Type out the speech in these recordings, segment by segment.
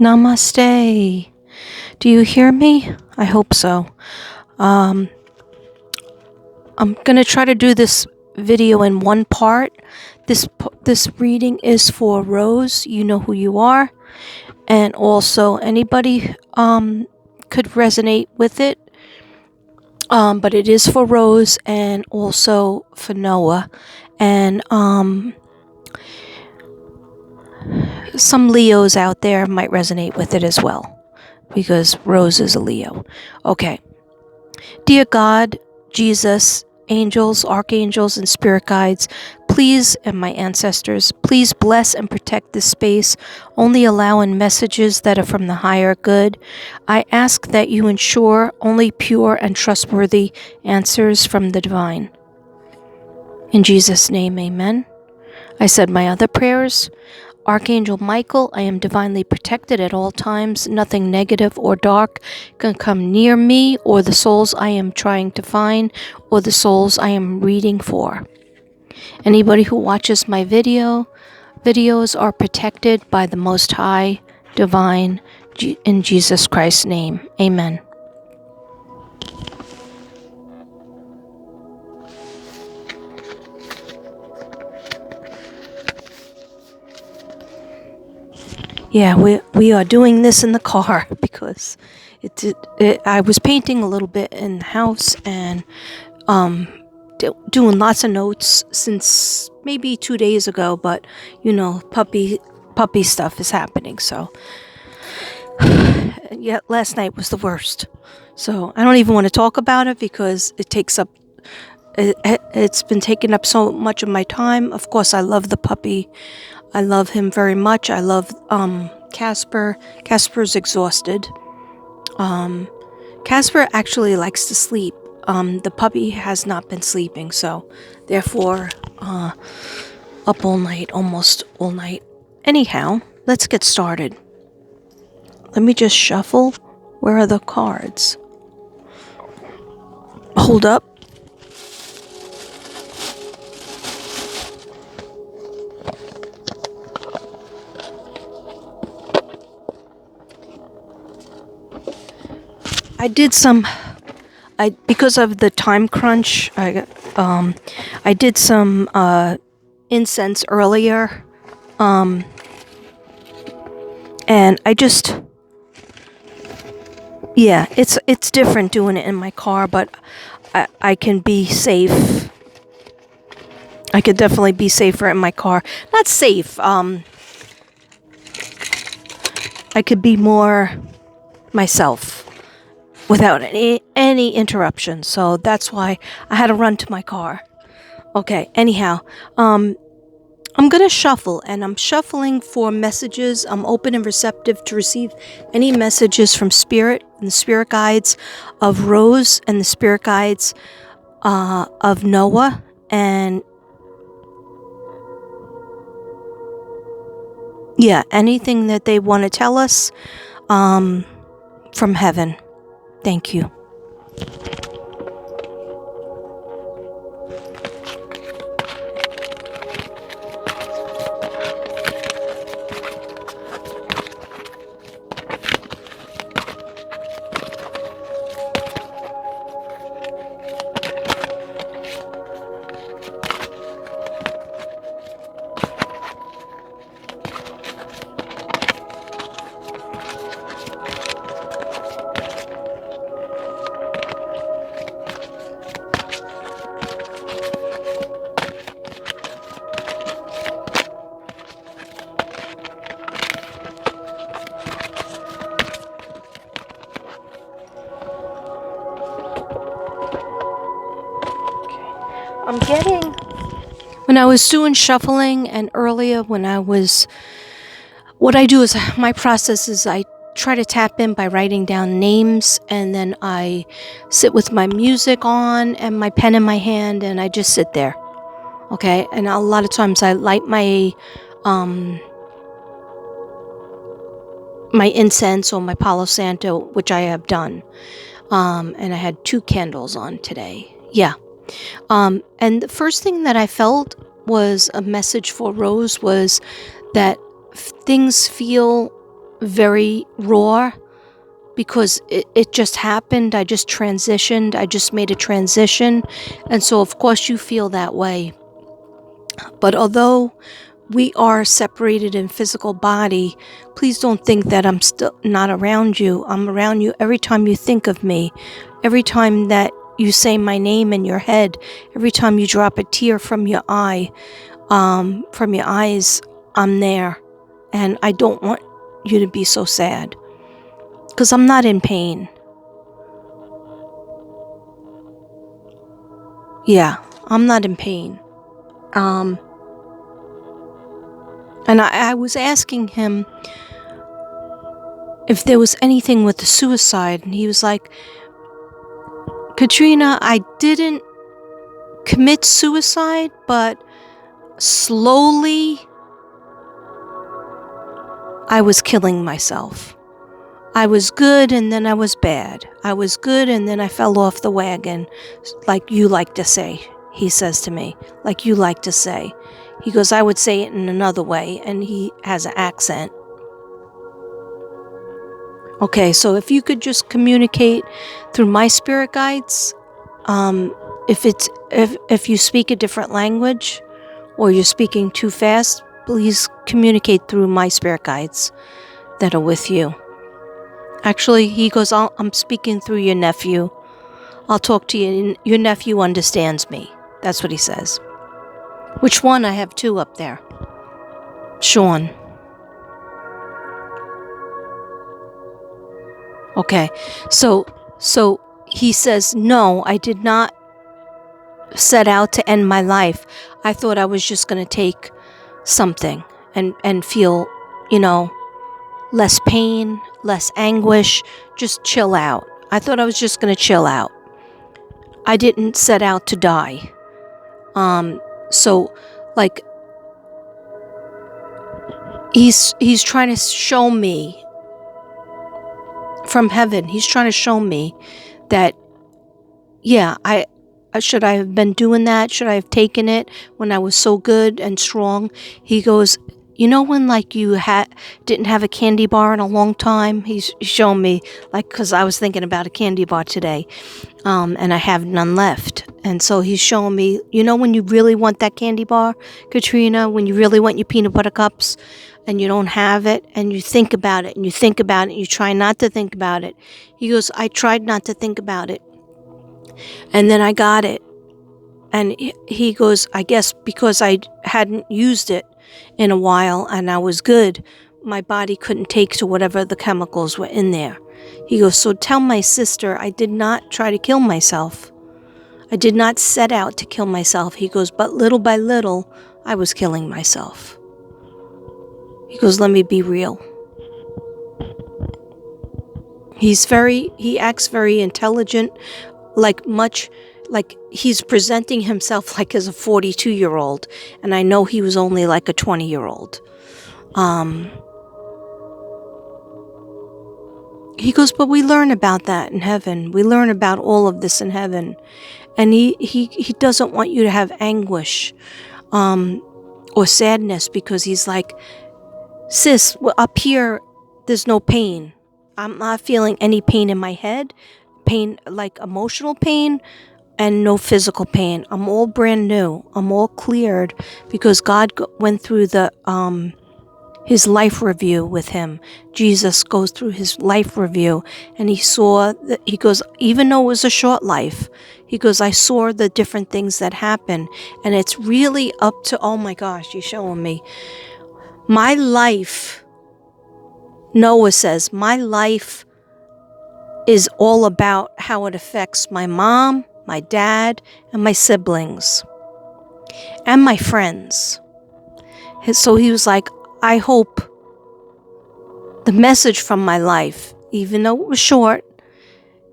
Namaste. Do you hear me? I hope so. I'm going to try to do this video in one part. This reading is for Rose. You know who you are. And also anybody could resonate with it. But it is for Rose and also for Noah. And some Leos out there might resonate with it as well, because Rose is a Leo. Okay. Dear God, Jesus, angels, archangels, and spirit guides, please, and my ancestors, please bless and protect this space, only allowing messages that are from the higher good. I ask that you ensure only pure and trustworthy answers from the divine. In Jesus' name, amen. I said my other prayers. Archangel Michael, I am divinely protected at all times. Nothing negative or dark can come near me or the souls I am trying to find or the souls I am reading for. Anybody who watches my videos are protected by the Most High, divine, in Jesus Christ's name. Amen. Yeah, we are doing this in the car because I was painting a little bit in the house and doing lots of notes since maybe 2 days ago, but puppy stuff is happening. So yeah, last night was the worst. So I don't even want to talk about it because it's been taking up so much of my time. Of course, I love the puppy. I love him very much. I love Casper. Casper's exhausted. Casper actually likes to sleep. The puppy has not been sleeping, so therefore up all night, almost all night. Anyhow, let's get started. Let me just shuffle. Where are the cards? Hold up. Because of the time crunch, I did some incense earlier, and it's different doing it in my car, but I can be safe. I could definitely be safer in my car. Not safe. I could be more myself without any interruption. So that's why I had to run to my car. Okay, anyhow, I'm going to shuffle, and I'm shuffling for messages. I'm open and receptive to receive any messages from Spirit and the Spirit guides of Rose and the Spirit guides of Noah, and anything that they want to tell us from heaven. Thank you. When I was doing shuffling and earlier what I do is my process is I try to tap in by writing down names, and then I sit with my music on and my pen in my hand, and I just sit there. Okay, and a lot of times I light my incense or my Palo Santo, which I have done, and I had 2 candles on today. And the first thing that I felt was a message for Rose was that things feel very raw because it just happened. I just transitioned. I just made a transition. And so, of course, you feel that way. But although we are separated in physical body, please don't think that I'm still not around you. I'm around you every time you think of me, every time that you say my name in your head, every time you drop a tear from your eye, from your eyes, I'm there. And I don't want you to be so sad, because I'm not in pain. Yeah, I'm not in pain. And I was asking him if there was anything with the suicide, and he was like, Katrina, I didn't commit suicide, but slowly I was killing myself. I was good and then I was bad. I was good and then I fell off the wagon, like you like to say, he says to me, like you like to say. He goes, I would say it in another way, and he has an accent. Okay, so if you could just communicate through my spirit guides, if you speak a different language or you're speaking too fast, please communicate through my spirit guides that are with you. Actually, he goes, I'm speaking through your nephew. I'll talk to you. Your nephew understands me. That's what he says. Which one? I have two up there. Sean. Okay, so he says, no, I did not set out to end my life. I thought I was just going to take something and feel, less pain, less anguish, just chill out. I thought I was just going to chill out. I didn't set out to die. So like he's trying to show me from heaven. He's trying to show me that, yeah, should I have been doing that? Should I have taken it when I was so good and strong? He goes, when like you didn't have a candy bar in a long time? He's showing me, like, because I was thinking about a candy bar today, and I have none left. And so he's showing me, when you really want that candy bar, Katrina, when you really want your peanut butter cups and you don't have it, and you think about it and you think about it, and you try not to think about it. He goes, I tried not to think about it. And then I got it. And he goes, I guess because I hadn't used it in a while and I was good, my body couldn't take to whatever the chemicals were in there. He goes, so tell my sister I did not try to kill myself. I did not set out to kill myself. He goes, but little by little, I was killing myself. He goes, let me be real. He acts very intelligent, like he's presenting himself like as a 42-year-old, and I know he was only like a 20-year-old. He goes, but we learn about that in heaven. We learn about all of this in heaven. And he doesn't want you to have anguish or sadness, because he's like, sis, up here, there's no pain. I'm not feeling any pain in my head, pain like emotional pain, and no physical pain. I'm all brand new. I'm all cleared because God went through his life review with him. Jesus goes through his life review, and he saw that, he goes, even though it was a short life, he goes, I saw the different things that happen, and it's really up to, oh my gosh, you're showing me. My life, Noah says, my life is all about how it affects my mom, my dad, and my siblings, and my friends. So he was like, I hope the message from my life, even though it was short,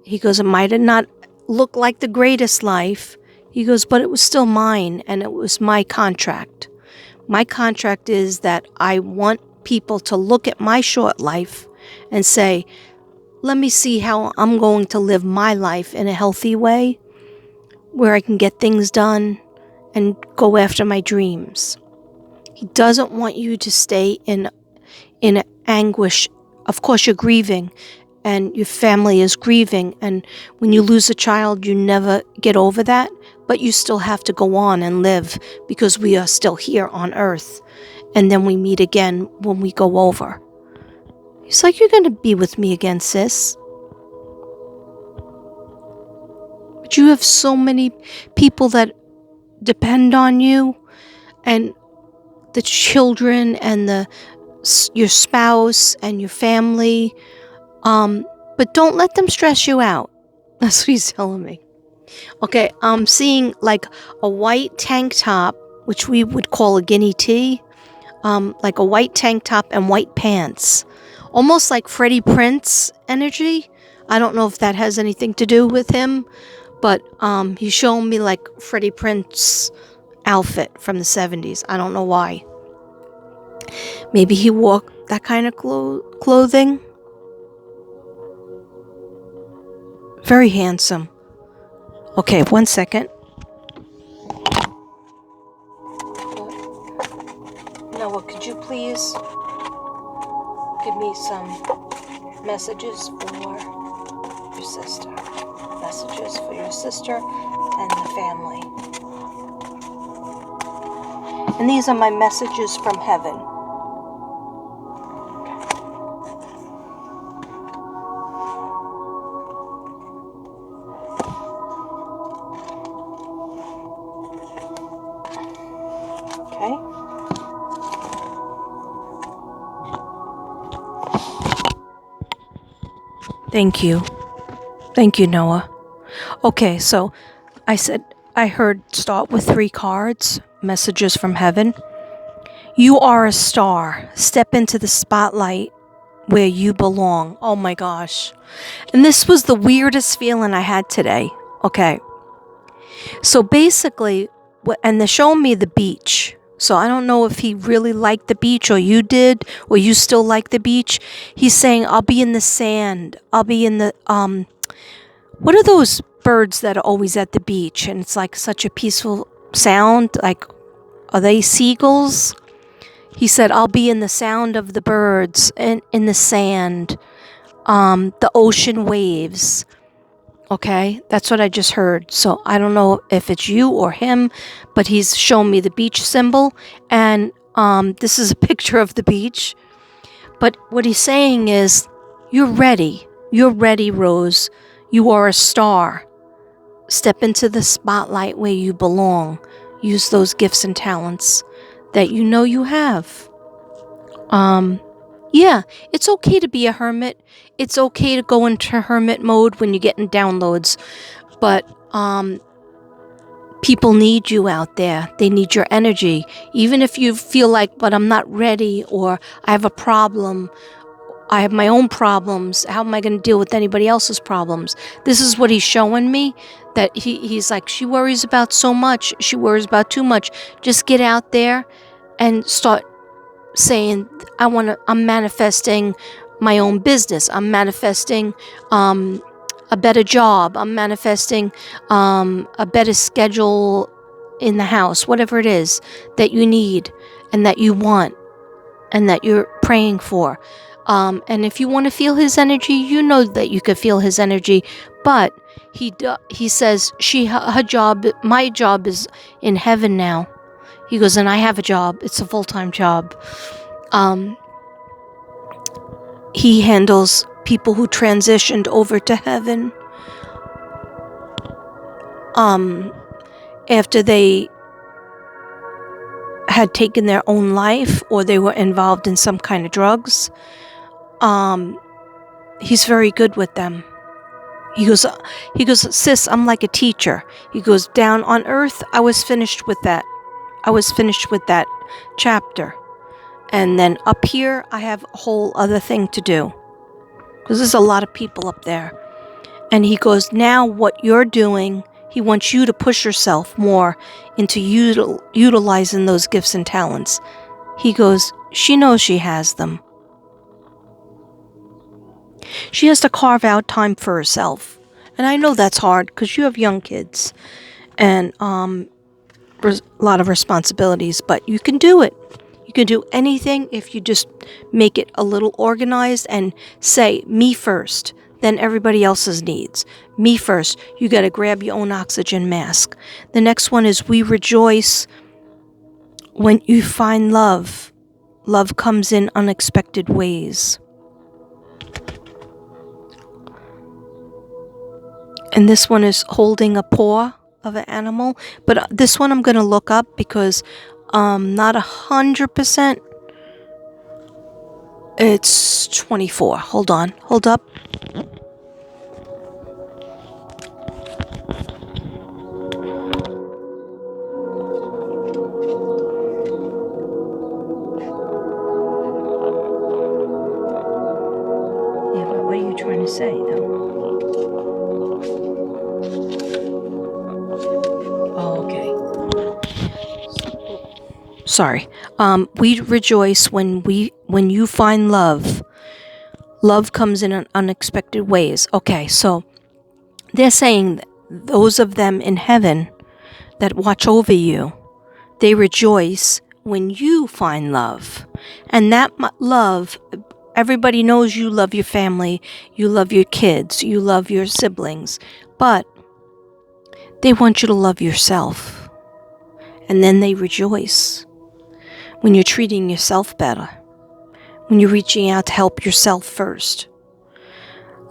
he goes, it might have not looked like the greatest life. He goes, but it was still mine, and it was my contract. My contract is that I want people to look at my short life and say, let me see how I'm going to live my life in a healthy way, where I can get things done and go after my dreams. He doesn't want you to stay in anguish of course you're grieving, and your family is grieving, and when you lose a child, you never get over that, but you still have to go on and live, because we are still here on earth, and then we meet again when we go over. He's like, you're going to be with me again, sis. But you have so many people that depend on you, and the children, and your spouse, and your family, but don't let them stress you out. That's what he's telling me. Okay, I'm seeing like a white tank top, which we would call a guinea tee, like a white tank top and white pants, almost like Freddie Prinze energy. I don't know if that has anything to do with him, but he's showing me like Freddie Prinze outfit from the 70s. I don't know why. Maybe he wore that kind of clothing. Very handsome. Okay, 1 second. Noah, could you please give me some messages for your sister? Messages for your sister and the family. And these are my messages from heaven. Okay. Thank you. Thank you, Noah. Okay, so I heard start with 3 cards, messages from heaven. You are a star. Step into the spotlight where you belong. Oh my gosh. And this was the weirdest feeling I had today. Okay. So basically, and they're showing me the beach. So I don't know if he really liked the beach, or you did, or you still like the beach. He's saying, I'll be in the sand. I'll be in the, what are those birds that are always at the beach? And it's like such a peaceful sound. Like, are they seagulls? He said, I'll be in the sound of the birds and in the sand, the ocean waves. Okay, that's what I just heard. So I don't know if it's you or him, but he's shown me the beach symbol, and this is a picture of the beach. But what he's saying is, you're ready. You're ready, Rose. You are a star. Step into the spotlight where you belong. Use those gifts and talents that you know you have. Yeah, it's okay to be a hermit. It's okay to go into hermit mode when you're getting downloads. But people need you out there. They need your energy. Even if you feel like, but I'm not ready, or I have a problem, I have my own problems. How am I going to deal with anybody else's problems? This is what he's showing me. That he's like, she worries about so much. She worries about too much. Just get out there and start saying, I'm manifesting my own business. I'm manifesting a better job. I'm manifesting a better schedule in the house, whatever it is that you need and that you want and that you're praying for. And if you want to feel his energy, you know that you could feel his energy. But he says, my job is in heaven now. He goes, and I have a job. It's a full-time job. He handles people who transitioned over to heaven after they had taken their own life, or they were involved in some kind of drugs. He's very good with them. He goes, sis, I'm like a teacher. He goes, down on earth, I was finished with that. I was finished with that chapter. And then up here, I have a whole other thing to do. Because there's a lot of people up there. And he goes, now what you're doing, he wants you to push yourself more into utilizing those gifts and talents. He goes, she knows she has them. She has to carve out time for herself. And I know that's hard because you have young kids and a lot of responsibilities, but you can do it. You You can do anything if you just make it a little organized and say, me first, then everybody else's needs. Me first. You got to grab your own oxygen mask. The next one is, we rejoice when you find love. Love comes in unexpected ways. And this one is holding a paw of an animal. But this one I'm going to look up because not 100%. It's 24. Hold on. Hold up. Yeah, but what are you trying to say, though? Oh, okay. Sorry. We rejoice when you find love. Love comes in unexpected ways. Okay, so they're saying that those of them in heaven that watch over you, they rejoice when you find love. And that love, everybody knows you love your family, you love your kids, you love your siblings, but they want you to love yourself. And then they rejoice when you're treating yourself better, when you're reaching out to help yourself first.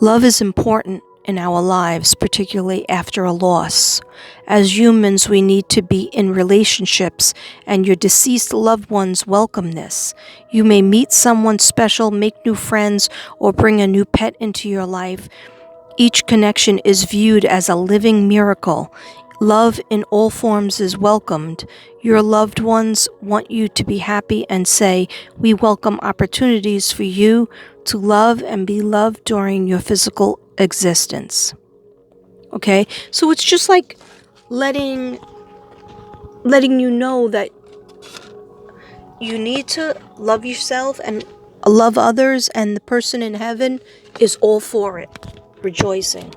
Love is important in our lives, particularly after a loss. As humans, we need to be in relationships, and your deceased loved ones welcome this. You may meet someone special, make new friends, or bring a new pet into your life. Each connection is viewed as a living miracle. Love in all forms is welcomed. Your loved ones want you to be happy and say, we welcome opportunities for you to love and be loved during your physical existence. Okay? So it's just like letting you know that you need to love yourself and love others, and the person in heaven is all for it, rejoicing.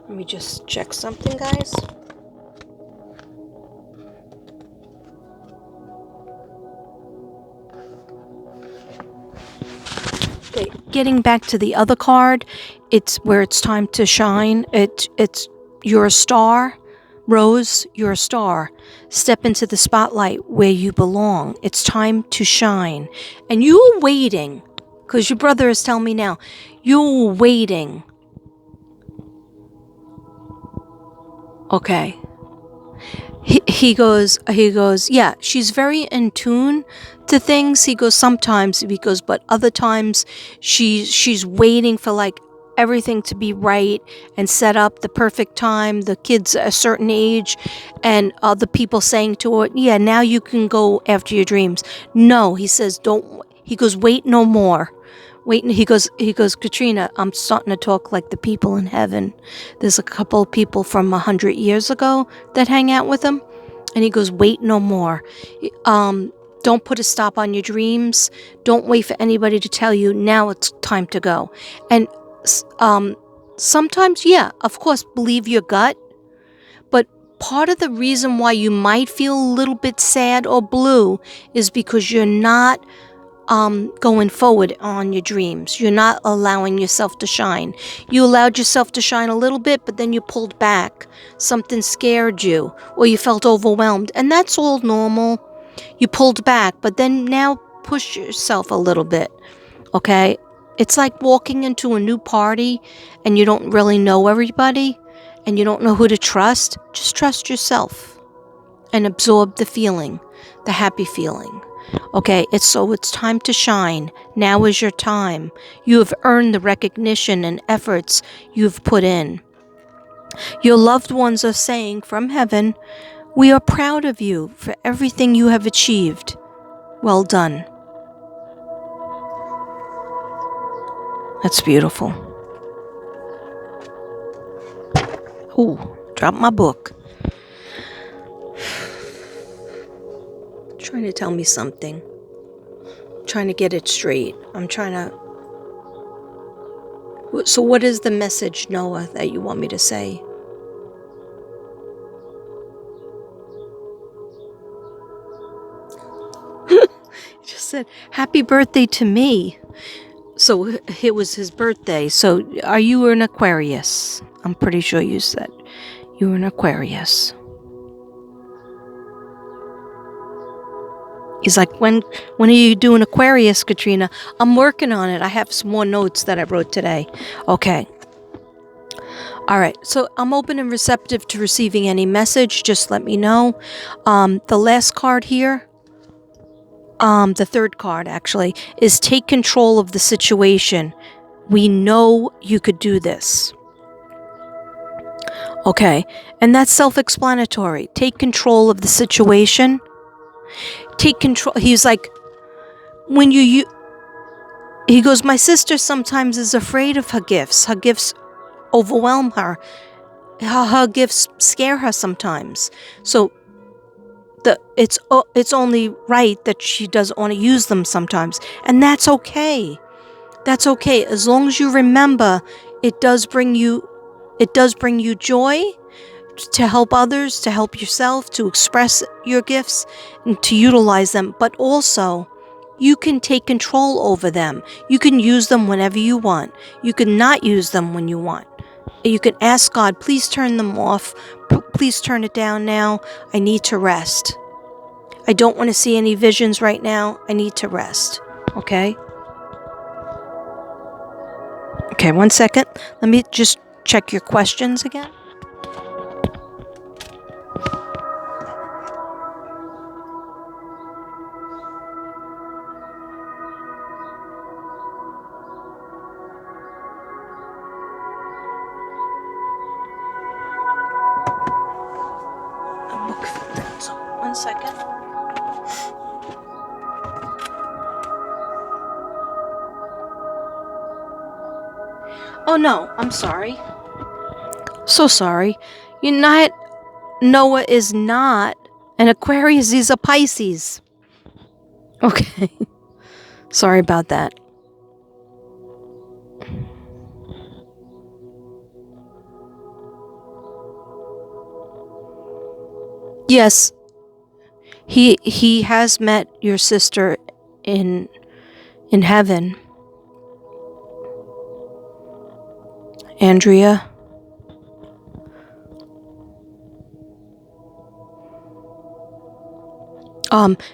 Let me just check something, guys. Okay, getting back to the other card, it's where it's time to shine. It's you're a star. Rose, you're a star. Step into the spotlight where you belong. It's time to shine. And you're waiting, because your brother is telling me now, you're waiting. Okay. He goes, yeah, she's very in tune to things. He goes, sometimes, because, but other times she's waiting for like everything to be right and set up the perfect time, the kids a certain age, and other people saying to her, yeah, now you can go after your dreams. No, he says, don't. He goes, wait no more. Wait, he goes, Katrina, I'm starting to talk like the people in heaven. There's a couple of people from 100 years ago that hang out with him. And he goes, wait no more. Don't put a stop on your dreams. Don't wait for anybody to tell you, now it's time to go. And sometimes, yeah, of course, believe your gut. But part of the reason why you might feel a little bit sad or blue is because you're not going forward on your dreams. You're not allowing yourself to shine. You allowed yourself to shine a little bit, but then you pulled back. Something scared you, or you felt overwhelmed, and that's all normal. You pulled back, but then now push yourself a little bit, okay? It's like walking into a new party and you don't really know everybody and you don't know who to trust. Just trust yourself and absorb the feeling, the happy feeling. Okay, it's time to shine. Now is your time. You have earned the recognition and efforts you've put in. Your loved ones are saying from heaven, we are proud of you for everything you have achieved. Well done. That's beautiful. Ooh, dropped my book. Trying to tell me something. Trying to get it straight. I'm trying to... So what is the message, Noah, that you want me to say? said, happy birthday to me. So it was his birthday. So are you an Aquarius? I'm pretty sure you said you were an Aquarius. He's like, when are you doing Aquarius, Katrina? I'm working on it. I have some more notes that I wrote today. Okay. All right. So I'm open and receptive to receiving any message. Just let me know. The last card here, the third card actually, is take control of the situation. We know you could do this. Okay. And that's self-explanatory. Take control of the situation. Take control. He's like, he goes, my sister sometimes is afraid of her gifts. Her gifts overwhelm her. Her gifts scare her sometimes. So it's only right that she doesn't want to use them sometimes. And that's okay. That's okay. As long as you remember, it does bring you joy to help others, to help yourself, to express your gifts and to utilize them. But also, you can take control over them. You can use them whenever you want. You can not use them when you want. You can ask God, please turn them off. Please turn it down now. I need to rest. I don't want to see any visions right now. I need to rest. Okay? Okay, 1 second. Let me just check your questions again. Book 1 second. Oh no, I'm sorry. So sorry. Noah is not an Aquarius, he's a Pisces. Okay. Sorry about that. Yes. He has met your sister in heaven. Andrea.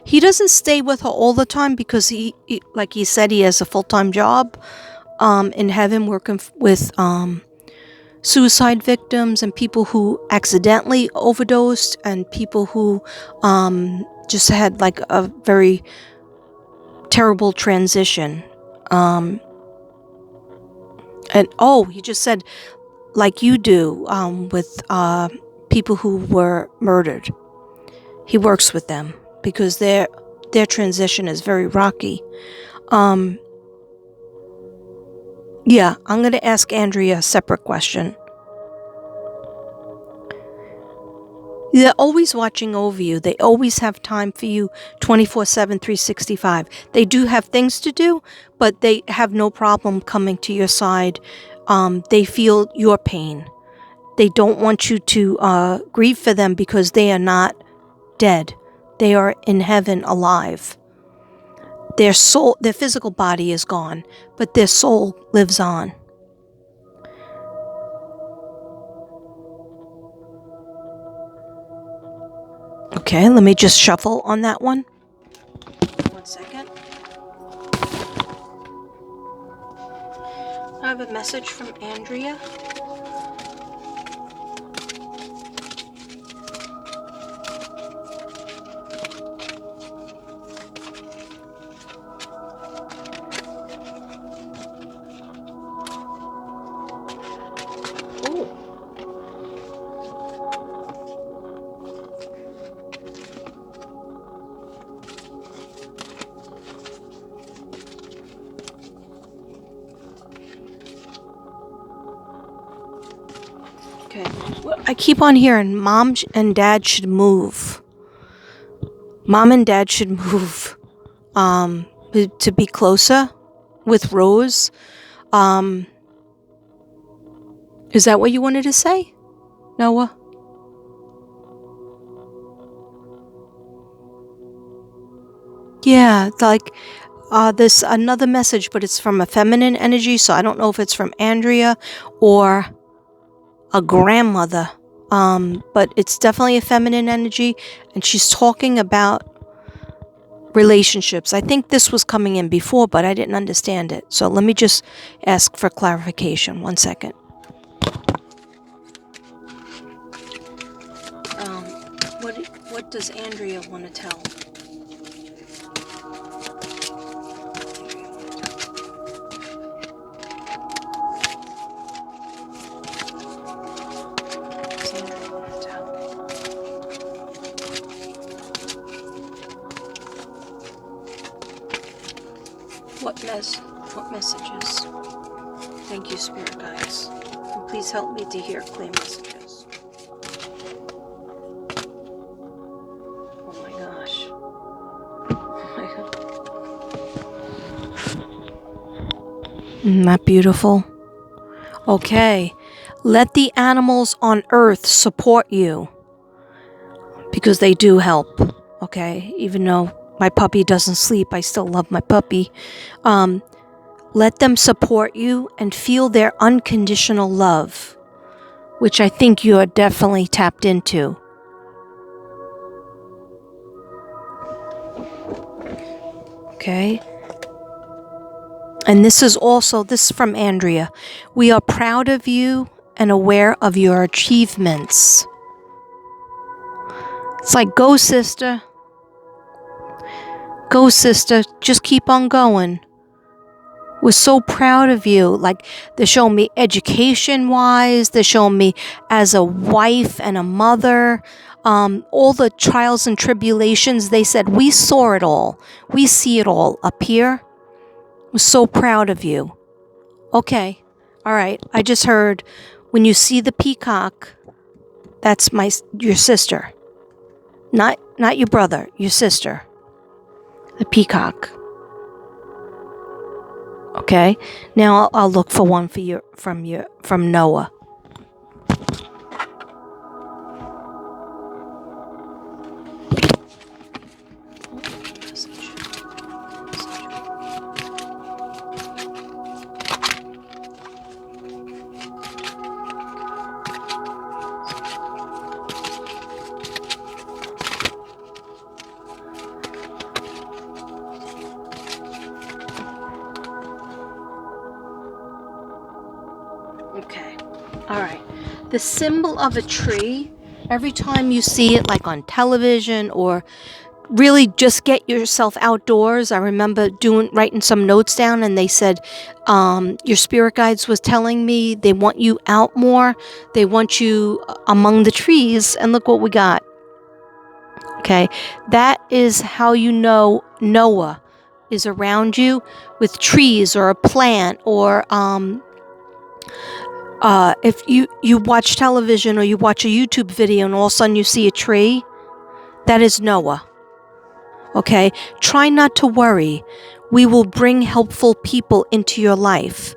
He doesn't stay with her all the time because he like he said, he has a full-time job in heaven working with suicide victims and people who accidentally overdosed and people who just had like a very terrible transition. And he just said, like you do, with people who were murdered. He works with them because their transition is very rocky. Yeah, I'm going to ask Andrea a separate question. They're always watching over you. They always have time for you 24/7, 365. They do have things to do, but they have no problem coming to your side. They feel your pain. They don't want you to grieve for them because they are not dead. They are in heaven alive. Their soul, their physical body is gone, but their soul lives on. Okay, let me just shuffle on that one. 1 second. I have a message from Andrea. Okay. Well, I keep on hearing mom and dad should move. Mom and dad should move to be closer with Rose. Is that what you wanted to say, Noah? Yeah, like there's another message, but it's from a feminine energy, so I don't know if it's from Andrea or a grandmother. But it's definitely a feminine energy, and she's talking about relationships. I think this was coming in before, but I didn't understand it. So let me just ask for clarification. 1 second. Um, what does Andrea want to tell? What messages? Thank you, Spirit Guides. And please help me to hear clear messages. Oh my gosh. Oh my God. Isn't that beautiful? Okay. Let the animals on earth support you, because they do help. Okay. Even though my puppy doesn't sleep, I still love my puppy. Let them support you and feel their unconditional love, which I think you are definitely tapped into. Okay. And this is from Andrea. We are proud of you and aware of your achievements. It's like, go sister. Go sister. Just keep on going. We're so proud of you. Like, they're showing me education-wise. They're showing me as a wife and a mother. All the trials and tribulations. They said, we saw it all. We see it all up here. We're so proud of you. Okay. All right. I just heard, when you see the peacock, that's your sister. Not your brother, your sister. The peacock. Okay. Now I'll look for one from Noah. Okay. All right. The symbol of a tree, every time you see it, like on television, or really just get yourself outdoors. I remember writing some notes down, and they said, your spirit guides was telling me they want you out more. They want you among the trees, and look what we got. Okay. That is how you know Noah is around you, with trees or a plant, or if you watch television or you watch a YouTube video and all of a sudden you see a tree, that is Noah. Okay? Try not to worry. We will bring helpful people into your life.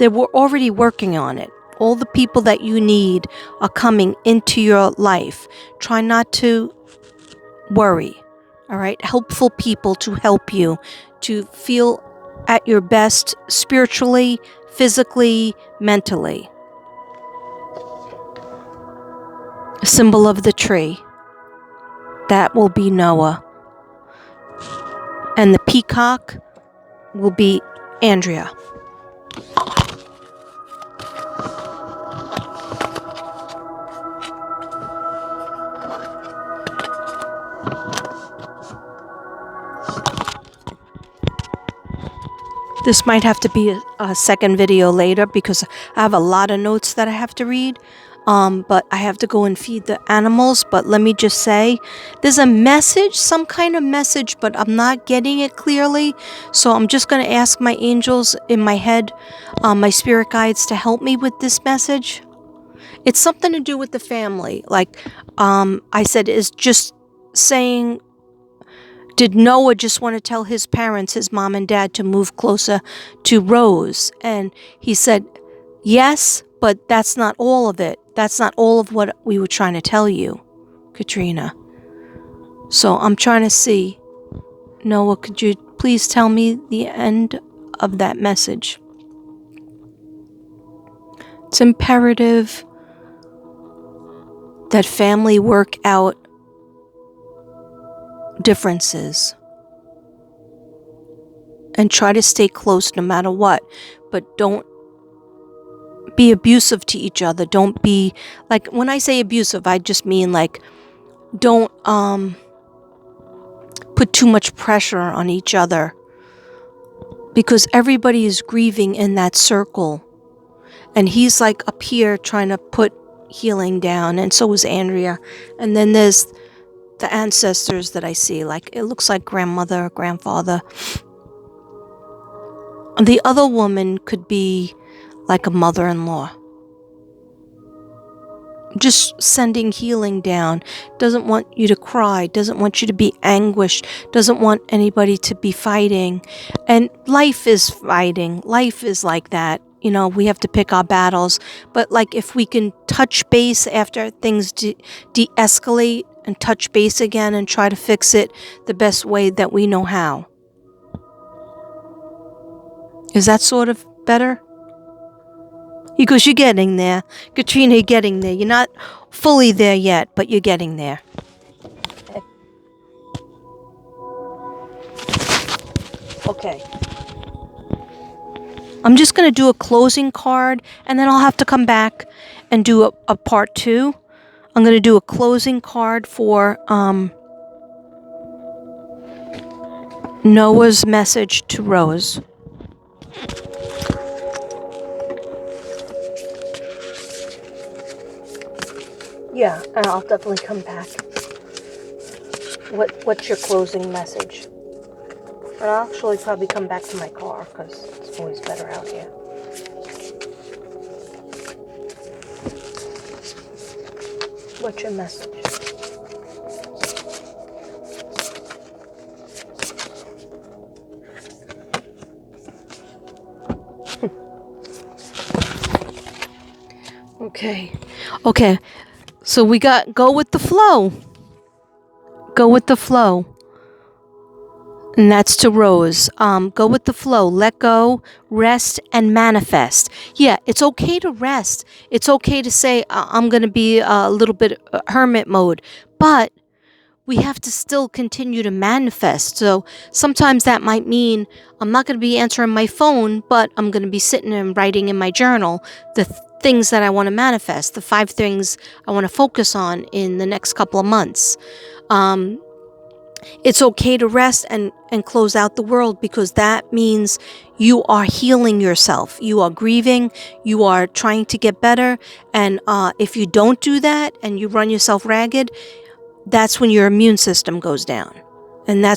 We're already working on it. All the people that you need are coming into your life. Try not to worry. All right? Helpful people to help you to feel at your best spiritually, physically, mentally. Symbol of the tree. That will be Noah. And the peacock will be Andrea. This might have to be a second video later, because I have a lot of notes that I have to read. But I have to go and feed the animals. But let me just say, there's a message, some kind of message, but I'm not getting it clearly. So I'm just going to ask my angels in my head, my spirit guides, to help me with this message. It's something to do with the family. Like I said, is just saying, did Noah just want to tell his parents, his mom and dad, to move closer to Rose? And he said, yes, but that's not all of it. That's not all of what we were trying to tell you, Katrina. So I'm trying to see Noah, could you please tell me the end of that message? It's imperative that family work out differences and try to stay close no matter what, but don't be abusive to each other. Don't be, like, when I say abusive, I just mean like, don't put too much pressure on each other, because everybody is grieving in that circle, and he's like up here trying to put healing down, and so is Andrea. And then there's the ancestors that I see, like it looks like grandmother, grandfather. The other woman could be like a mother-in-law, just sending healing down. Doesn't want you to cry, doesn't want you to be anguished, doesn't want anybody to be fighting. And life is fighting, life is like that. You know, we have to pick our battles, but like if we can touch base after things de-escalate and touch base again and try to fix it the best way that we know how. Is that sort of better? Because you're getting there. Katrina, you're getting there. You're not fully there yet, but you're getting there. Okay. I'm just going to do a closing card, and then I'll have to come back and do a part 2. I'm going to do a closing card for Noah's message to Rose. Yeah, and I'll definitely come back. What's your closing message? And I'll actually probably come back to my car, because it's always better out here. What's your message? Okay. So we got go with the flow. Go with the flow. And that's to Rose. Go with the flow. Let go, rest, and manifest. Yeah, it's okay to rest. It's okay to say, I'm going to be a little bit hermit mode. But we have to still continue to manifest. So sometimes that might mean I'm not going to be answering my phone, but I'm going to be sitting and writing in my journal the things that I want to manifest, the 5 things I want to focus on in the next couple of months. It's okay to rest and close out the world, because that means you are healing yourself. You are grieving. You are trying to get better. And if you don't do that and you run yourself ragged, that's when your immune system goes down. And that's